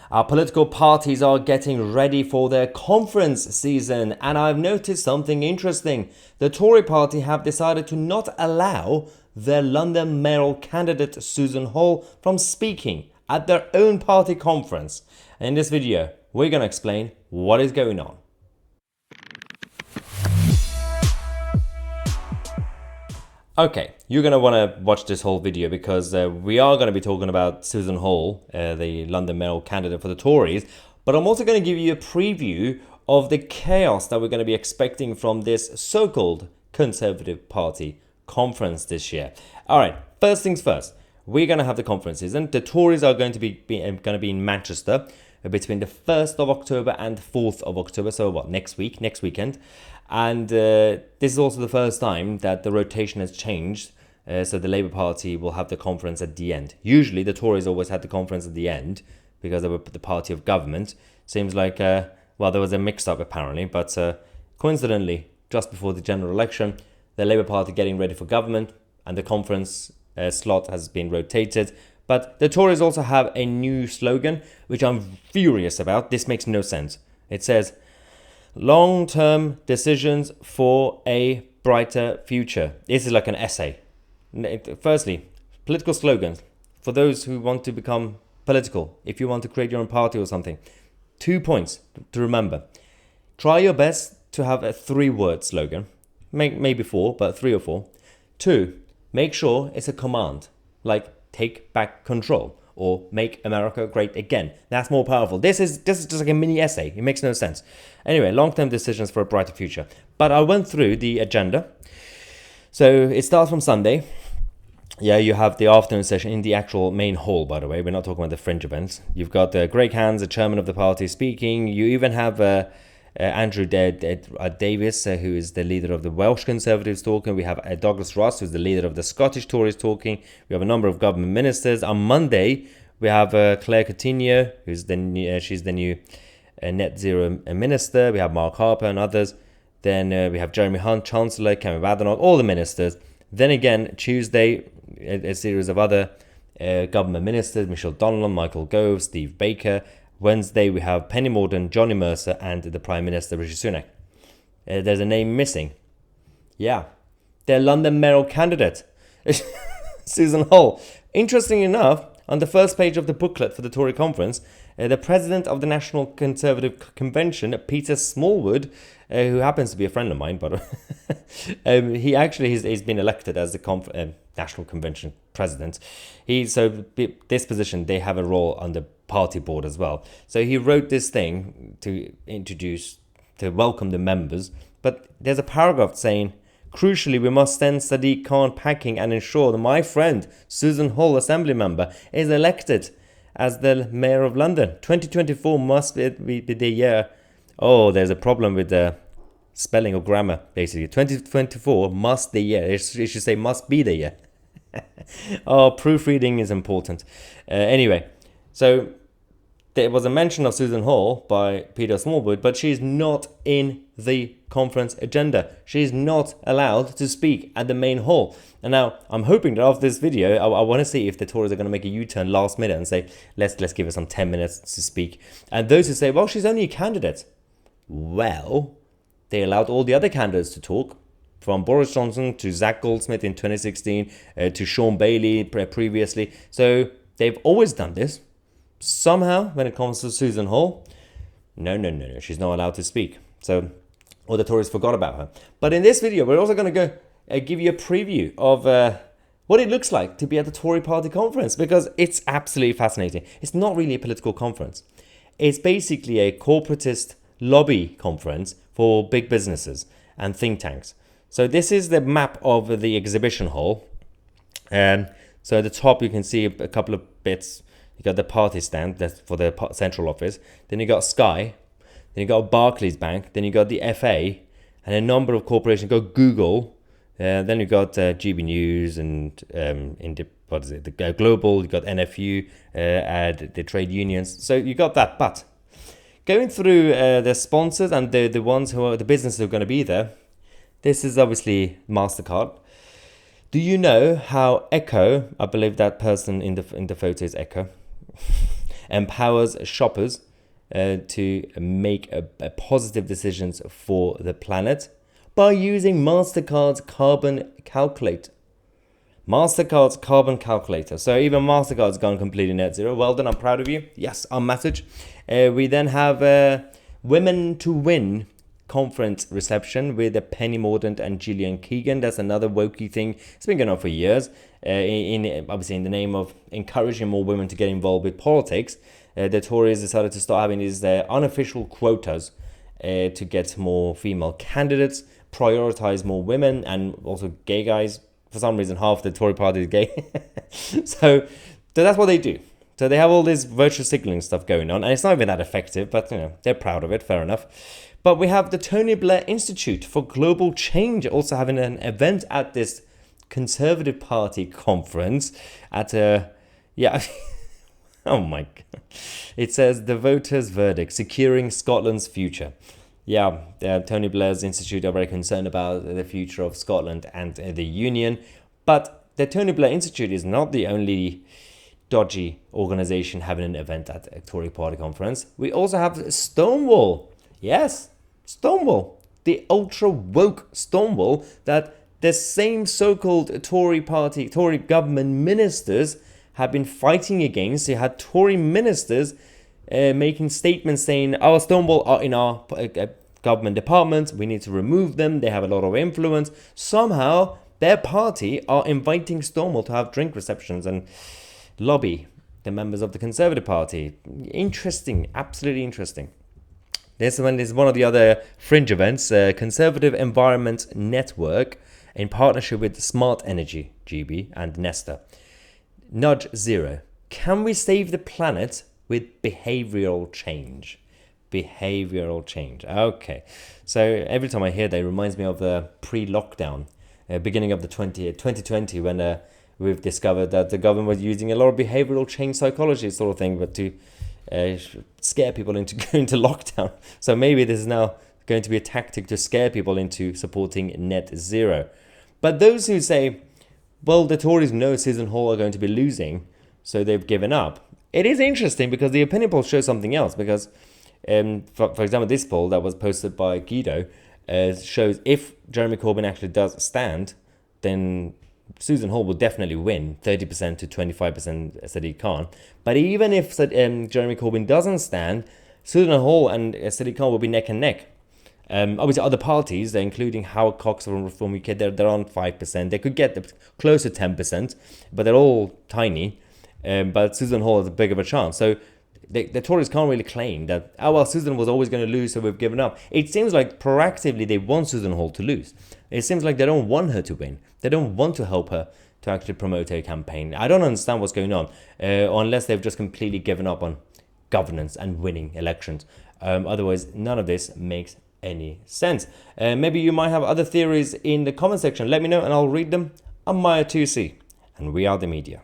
Our political parties are getting ready for their conference season, and I've noticed something interesting. The Tory party have decided to not allow their London mayoral candidate Susan Hall from speaking at their own party conference. And in this video, we're going to explain what is going on. Okay, you're going to want to watch this whole video because we are going to be talking about Susan Hall, the London mayoral candidate for the Tories, but I'm also going to give you a preview of the chaos that we're going to be expecting from this so-called Conservative Party conference this year. All right, first things first, we're going to have the conferences, and the Tories are going to be in Manchester between the 1st of October and 4th of October, so what, next weekend. And this is also the first time that the rotation has changed. So the Labour Party will have the conference at the end. Usually the Tories always had the conference at the end because they were the party of government. Seems like, well, there was a mix-up apparently, but coincidentally, just before the general election, the Labour Party getting ready for government and the conference slot has been rotated. But the Tories also have a new slogan, which I'm furious about. This makes no sense. It says, long-term decisions for a brighter future. This is like an essay. Firstly, political slogans for those who want to become political. If you want to create your own party or something. 2 points to remember. Try your best to have a 3-word slogan. Maybe 4, but 3 or 4. 2, make sure it's a command. Like take back control. Or make America great again. That's more powerful. This is just like a mini essay. It makes no sense. Anyway, long-term decisions for a brighter future. But I went through the agenda. So it starts from Sunday. Yeah, you have the afternoon session in the actual main hall, by the way. We're not talking about the fringe events. You've got Greg Hands, the chairman of the party, speaking. You even have Andrew Davis, who is the leader of the Welsh Conservatives, talking. We have Douglas Ross, who's the leader of the Scottish Tories, talking. We have a number of government ministers. On Monday, we have Claire Coutinho, who's she's the new net zero minister. We have Mark Harper and others. Then we have Jeremy Hunt, Chancellor, Kemi Badenoch, all the ministers. Then again, Tuesday, a series of other government ministers: Michelle Donlan, Michael Gove, Steve Baker. Wednesday, we have Penny Mordaunt, Johnny Mercer, and the Prime Minister, Rishi Sunak. There's a name missing. Yeah, their London mayoral candidate, Susan Hall. Interesting enough, on the first page of the booklet for the Tory conference, the president of the National Conservative Convention, Peter Smallwood, who happens to be a friend of mine, but he's been elected as the National Convention president. This position, they have a role on the party board as well. So he wrote this thing to welcome the members. But there's a paragraph saying, crucially, we must send Sadiq Khan packing and ensure that my friend Susan Hall, Assembly member, is elected as the Mayor of London. 2024 must be the year. Oh, there's a problem with the spelling or grammar, basically. 2024 must the year. It should say must be the year. Oh, proofreading is important. Anyway, so there was a mention of Susan Hall by Peter Smallwood, but she's not in the conference agenda. She's not allowed to speak at the main hall. And now I'm hoping that after this video, I want to see if the Tories are going to make a U-turn last minute and say, let's give her some 10 minutes to speak. And those who say, well, she's only a candidate. Well, they allowed all the other candidates to talk, from Boris Johnson to Zach Goldsmith in 2016 to Sean Bailey previously. So they've always done this. Somehow, when it comes to Susan Hall, no, she's not allowed to speak. So, all the Tories forgot about her. But in this video, we're also going to go give you a preview of what it looks like to be at the Tory party conference, because it's absolutely fascinating. It's not really a political conference. It's basically a corporatist lobby conference for big businesses and think tanks. So this is the map of the exhibition hall. And so at the top, you can see a couple of bits. You got the party stand, that's for the central office. Then you got Sky. Then you got Barclays Bank. Then you got the FA. And a number of corporations. You got Google. Then you got GB News and the Global. You got NFU, the trade unions. So you got that. But going through the sponsors and the ones who are the businesses who are going to be there. This is obviously MasterCard. Do you know how Echo, I believe that person in the photo is Echo, empowers shoppers to make positive decisions for the planet by using MasterCard's carbon calculator. MasterCard's carbon calculator. So even MasterCard's gone completely net zero. Well done, I'm proud of you. Yes, our message. We then have Women to Win conference reception with Penny Mordaunt and Gillian Keegan. That's another wokey thing. It's been going on for years. Obviously in the name of encouraging more women to get involved with politics, the Tories decided to start having these unofficial quotas to get more female candidates, prioritize more women, and also gay guys. For some reason, half the Tory party is gay. So that's what they do. So they have all this virtue signaling stuff going on, and it's not even that effective, but they're proud of it, fair enough. But we have the Tony Blair Institute for Global Change also having an event at this Conservative Party conference at oh my God. It says the voters' verdict, securing Scotland's future. Yeah, Tony Blair's Institute are very concerned about the future of Scotland and the Union. But the Tony Blair Institute is not the only dodgy organisation having an event at a Tory party conference. We also have Stonewall. Yes, Stonewall. The ultra woke Stonewall that the same so-called Tory government ministers have been fighting against. You had Tory ministers making statements saying, our Stonewall are in our government departments, we need to remove them, they have a lot of influence. Somehow, their party are inviting Stonewall to have drink receptions and lobby the members of the Conservative Party. Interesting, absolutely interesting. This one is one of the other fringe events, Conservative Environment Network, in partnership with Smart Energy, GB, and Nesta. Nudge Zero. Can we save the planet with behavioral change? Behavioral change. Okay. So every time I hear that, it reminds me of the pre-lockdown, beginning of the 2020, when we've discovered that the government was using a lot of behavioral change psychology sort of thing, but to scare people into going to lockdown. So maybe this is now going to be a tactic to scare people into supporting net zero. But those who say, well, the Tories know Susan Hall are going to be losing, so they've given up. It is interesting because the opinion polls show something else. Because, for example, this poll that was posted by Guido shows if Jeremy Corbyn actually does stand, then Susan Hall will definitely win, 30% to 25% Sadiq Khan. But even if Jeremy Corbyn doesn't stand, Susan Hall and Sadiq Khan will be neck and neck. Obviously, other parties, including Howard Cox from Reform UK, they're on 5%. They could get close to 10%, but they're all tiny. But Susan Hall has a big of a chance. So the Tories can't really claim that, oh, well, Susan was always going to lose, so we've given up. It seems like proactively they want Susan Hall to lose. It seems like they don't want her to win. They don't want to help her to actually promote her campaign. I don't understand what's going on, unless they've just completely given up on governance and winning elections. Otherwise, none of this makes any sense. Maybe you might have other theories in the comment section. Let me know and I'll read them. I'm Tousi, and we are the media.